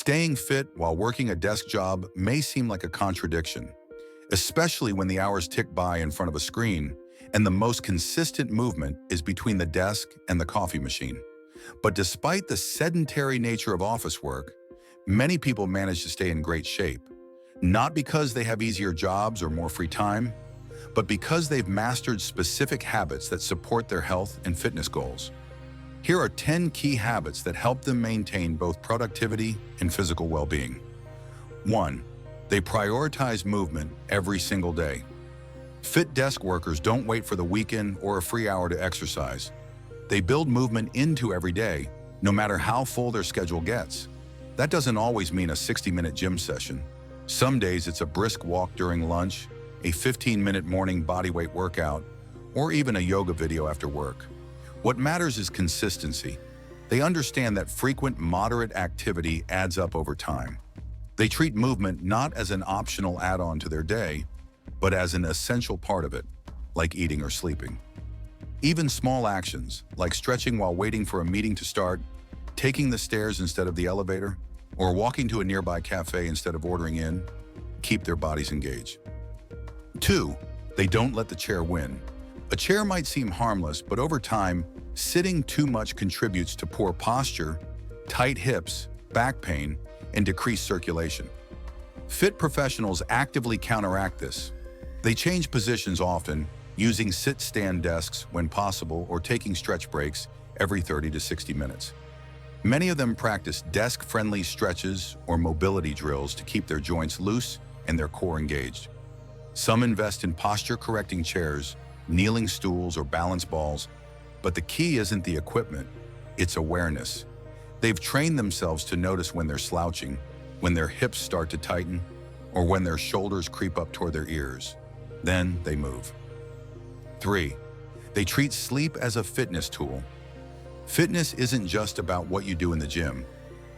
Staying fit while working a desk job may seem like a contradiction, especially when the hours tick by in front of a screen and the most consistent movement is between the desk and the coffee machine. But despite the sedentary nature of office work, many people manage to stay in great shape, not because they have easier jobs or more free time, but because they've mastered specific habits that support their health and fitness goals. Here are 10 key habits that help them maintain both productivity and physical well-being. 1. They prioritize movement every single day. Fit desk workers don't wait for the weekend or a free hour to exercise. They build movement into every day, no matter how full their schedule gets. That doesn't always mean a 60-minute gym session. Some days it's a brisk walk during lunch, a 15-minute morning bodyweight workout, or even a yoga video after work. What matters is consistency. They understand that frequent, moderate activity adds up over time. They treat movement not as an optional add-on to their day, but as an essential part of it, like eating or sleeping. Even small actions, like stretching while waiting for a meeting to start, taking the stairs instead of the elevator, or walking to a nearby cafe instead of ordering in, keep their bodies engaged. 2. They don't let the chair win. A chair might seem harmless, but over time, sitting too much contributes to poor posture, tight hips, back pain, and decreased circulation. Fit professionals actively counteract this. They change positions often, using sit-stand desks when possible or taking stretch breaks every 30 to 60 minutes. Many of them practice desk-friendly stretches or mobility drills to keep their joints loose and their core engaged. Some invest in posture-correcting chairs, kneeling stools, or balance balls, but the key isn't the equipment, it's awareness. They've trained themselves to notice when they're slouching, when their hips start to tighten, or when their shoulders creep up toward their ears. Then they move. 3. They treat sleep as a fitness tool. Fitness isn't just about what you do in the gym.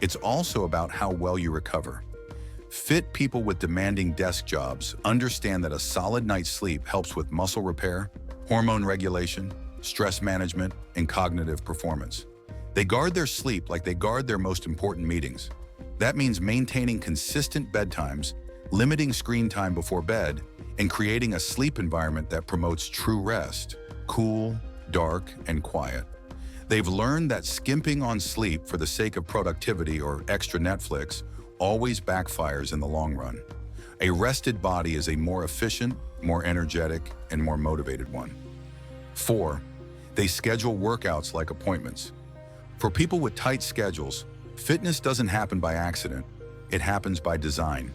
It's also about how well you recover. Fit people with demanding desk jobs understand that a solid night's sleep helps with muscle repair, hormone regulation, stress management, and cognitive performance. They guard their sleep like they guard their most important meetings. That means maintaining consistent bedtimes, limiting screen time before bed, and creating a sleep environment that promotes true rest, cool, dark, and quiet. They've learned that skimping on sleep for the sake of productivity or extra Netflix always backfires in the long run. A rested body is a more efficient, more energetic, and more motivated one. 4. They schedule workouts like appointments. For people with tight schedules, fitness doesn't happen by accident, it happens by design.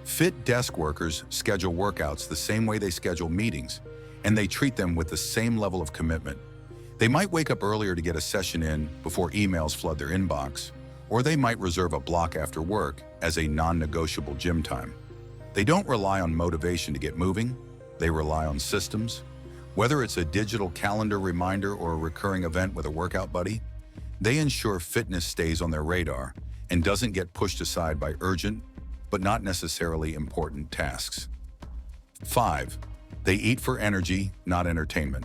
Fit desk workers schedule workouts the same way they schedule meetings, and they treat them with the same level of commitment. They might wake up earlier to get a session in before emails flood their inbox, or they might reserve a block after work as a non-negotiable gym time. They don't rely on motivation to get moving, they rely on systems. Whether it's a digital calendar reminder or a recurring event with a workout buddy, they ensure fitness stays on their radar and doesn't get pushed aside by urgent, but not necessarily important tasks. 5. They eat for energy, not entertainment.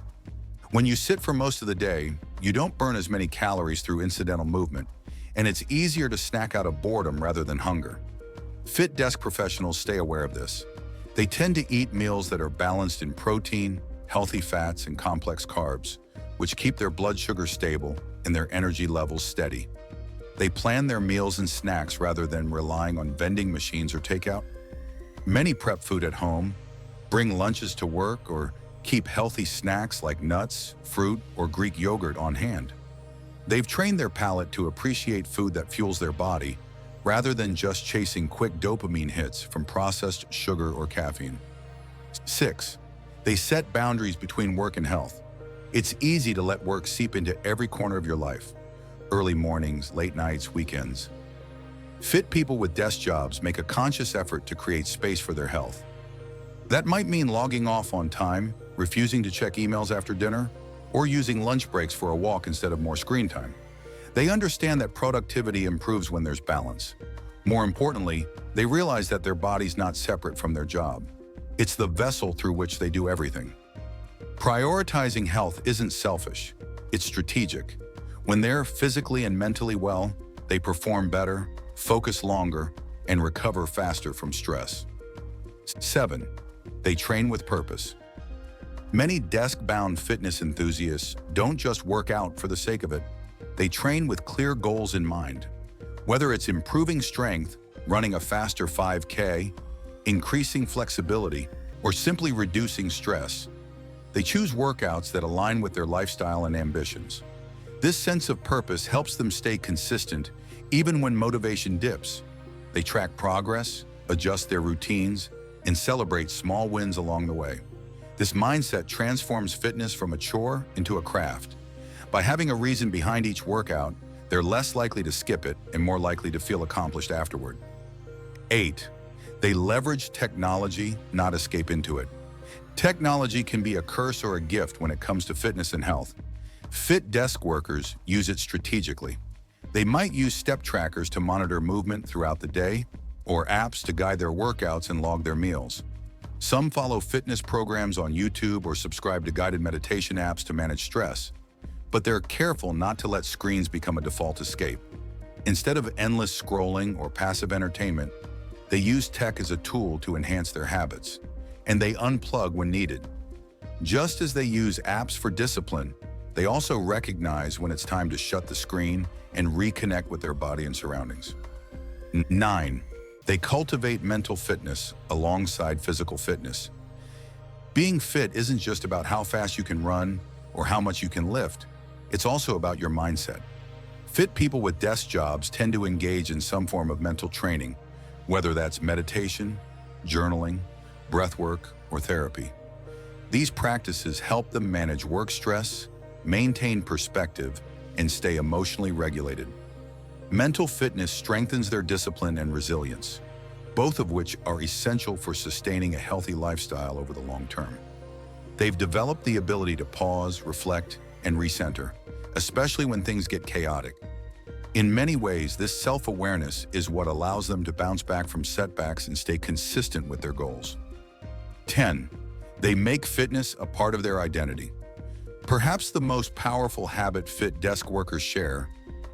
When you sit for most of the day, you don't burn as many calories through incidental movement, and it's easier to snack out of boredom rather than hunger. Fit desk professionals stay aware of this. They tend to eat meals that are balanced in protein, healthy fats, and complex carbs, which keep their blood sugar stable and their energy levels steady. They plan their meals and snacks rather than relying on vending machines or takeout. Many prep food at home, bring lunches to work, or keep healthy snacks like nuts, fruit, or Greek yogurt on hand. They've trained their palate to appreciate food that fuels their body, rather than just chasing quick dopamine hits from processed sugar or caffeine. 6. They set boundaries between work and health. It's easy to let work seep into every corner of your life. Early mornings, late nights, weekends. Fit people with desk jobs make a conscious effort to create space for their health. That might mean logging off on time, refusing to check emails after dinner, or using lunch breaks for a walk instead of more screen time. They understand that productivity improves when there's balance. More importantly, they realize that their body's not separate from their job. It's the vessel through which they do everything. Prioritizing health isn't selfish, it's strategic. When they're physically and mentally well, they perform better, focus longer, and recover faster from stress. 7. They train with purpose. Many desk-bound fitness enthusiasts don't just work out for the sake of it. They train with clear goals in mind. Whether it's improving strength, running a faster 5K, increasing flexibility, or simply reducing stress, they choose workouts that align with their lifestyle and ambitions. This sense of purpose helps them stay consistent even when motivation dips. They track progress, adjust their routines, and celebrate small wins along the way. This mindset transforms fitness from a chore into a craft. By having a reason behind each workout, they're less likely to skip it and more likely to feel accomplished afterward. 8. They leverage technology, not escape into it. Technology can be a curse or a gift when it comes to fitness and health. Fit desk workers use it strategically. They might use step trackers to monitor movement throughout the day, or apps to guide their workouts and log their meals. Some follow fitness programs on YouTube or subscribe to guided meditation apps to manage stress, but they're careful not to let screens become a default escape. Instead of endless scrolling or passive entertainment, they use tech as a tool to enhance their habits, and they unplug when needed. Just as they use apps for discipline, they also recognize when it's time to shut the screen and reconnect with their body and surroundings. 9. They cultivate mental fitness alongside physical fitness. Being fit isn't just about how fast you can run or how much you can lift. It's also about your mindset. Fit people with desk jobs tend to engage in some form of mental training, whether that's meditation, journaling, breath work, or therapy. These practices help them manage work stress, maintain perspective, and stay emotionally regulated. Mental fitness strengthens their discipline and resilience, both of which are essential for sustaining a healthy lifestyle over the long term. They've developed the ability to pause, reflect, and recenter, especially when things get chaotic. In many ways, this self-awareness is what allows them to bounce back from setbacks and stay consistent with their goals. 10. They make fitness a part of their identity. Perhaps the most powerful habit fit desk workers share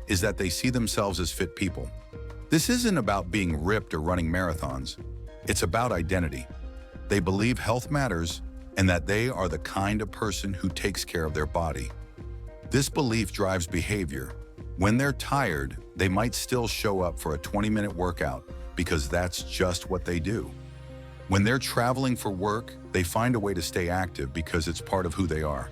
is that they see themselves as fit people. This isn't about being ripped or running marathons. It's about identity. They believe health matters and that they are the kind of person who takes care of their body. This belief drives behavior. When they're tired, they might still show up for a 20-minute workout because that's just what they do. When they're traveling for work, they find a way to stay active because it's part of who they are.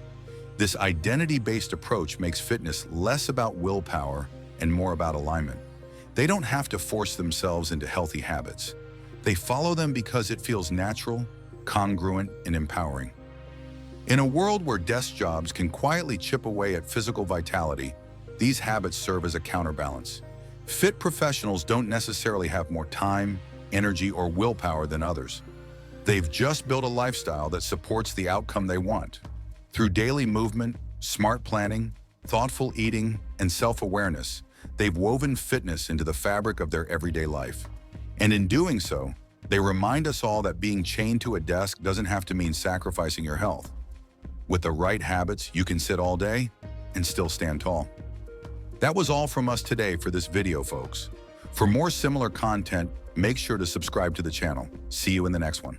This identity-based approach makes fitness less about willpower and more about alignment. They don't have to force themselves into healthy habits. They follow them because it feels natural, congruent, and empowering. In a world where desk jobs can quietly chip away at physical vitality, these habits serve as a counterbalance. Fit professionals don't necessarily have more time, energy, or willpower than others. They've just built a lifestyle that supports the outcome they want. Through daily movement, smart planning, thoughtful eating, and self-awareness, they've woven fitness into the fabric of their everyday life. And in doing so, they remind us all that being chained to a desk doesn't have to mean sacrificing your health. With the right habits, you can sit all day and still stand tall. That was all from us today for this video, folks. For more similar content, make sure to subscribe to the channel. See you in the next one.